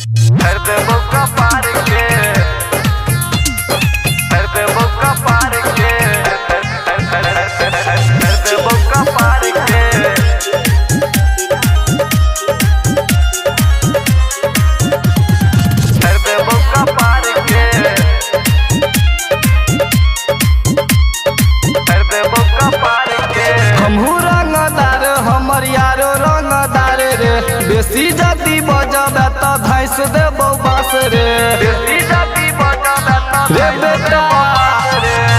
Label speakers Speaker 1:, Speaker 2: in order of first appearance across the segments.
Speaker 1: कर दे मौका पार के, कर दे मौका पार के, कर दे मौका पार के। कर दे मौका पार के, कर दे मौका पार के।
Speaker 2: हमहू रंगदार हमर यारो रंगदार रे, बेसी जाति बजबे त धैस देबो बास रे।
Speaker 1: बेसी जाति बजबे त
Speaker 2: रे बेटा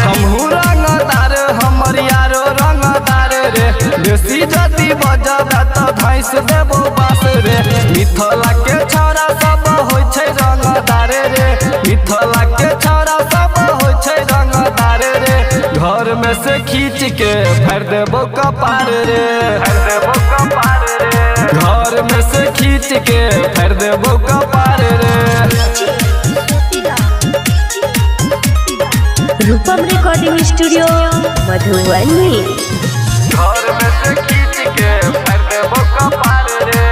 Speaker 2: हमहू रंगदार हमर यारो रंगदार रे, बेसी जाति बजबे त धैस देबो बास रे। मिथिला के छौरा सब होइ छै रंगदार रे, मिथिला के छौरा सब होइ छै रंगदार रे। घर में से खींच के भर देबो कपार रे,
Speaker 1: कर दे मौका पार रे।
Speaker 2: घर में से खींच के भर देबो कपार रे।
Speaker 3: रूपम रिकॉर्डिंग स्टूडियो मधुबनी।
Speaker 1: घर में से खींच के कर दे मौका पार रे,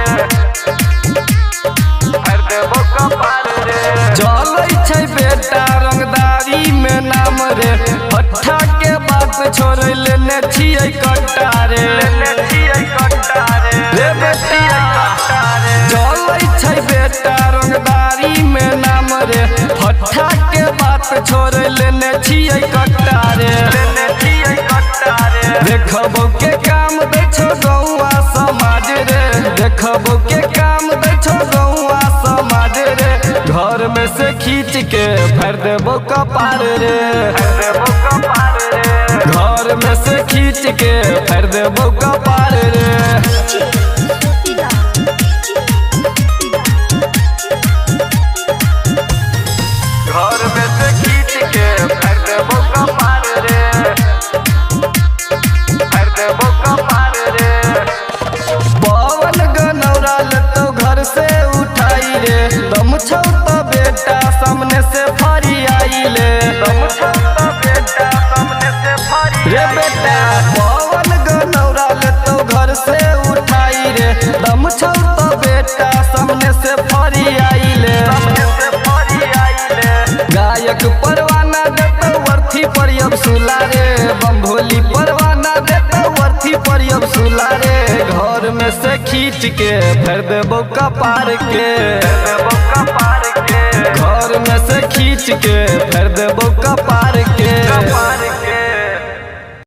Speaker 1: कर दे मौका पार रे।
Speaker 2: चलै छै बेटा रंगदारी में नाम रे, हट्ठा के बात छोड़ लेने छियै कट्टा रे।
Speaker 1: लेने छियै कट्टा रे,
Speaker 2: रे बेटा चलै छै बेटा रंगदारी में नाम रे, हट्ठा के बात छोड़ लेने छियै कट्टा रे।
Speaker 1: लेने छियै कट्टा रे।
Speaker 2: देखबो के काम दै छौ गौआ समाज रे, देखबो के काम दै छौ गौआ समाज रे। घर में से खींच के भर देबो कपार रे,
Speaker 1: कर दे मौका पार रे।
Speaker 2: घर में से खींच के भर देबो कपार रे।
Speaker 1: घर में से खींच के कर दे मौका पार रे, कर दे मौका पार रे।
Speaker 2: पवन गनौरा लेतो घर से उठाई रे, दम छौ तो बेटा सामने से फरी आई ले।
Speaker 1: तुम छोटा बेटा सामने से फारी
Speaker 2: रे बेटा पवन गनौरा लेतो घर से उठाई रे, दम छौ तो बेटा सामने से फरी आई ले।
Speaker 1: सामने से फारी आई ले।
Speaker 2: गायक परवाना देतो वर्थी पर अब सुला रे, बम्भोली परवाना देतो वर्थी पर अब सुला रे। घर में से खींच के भर देबो कपार के,
Speaker 1: कर दे मौका पार के,
Speaker 2: घर में से खींच के भर देबो कपार के।
Speaker 1: पार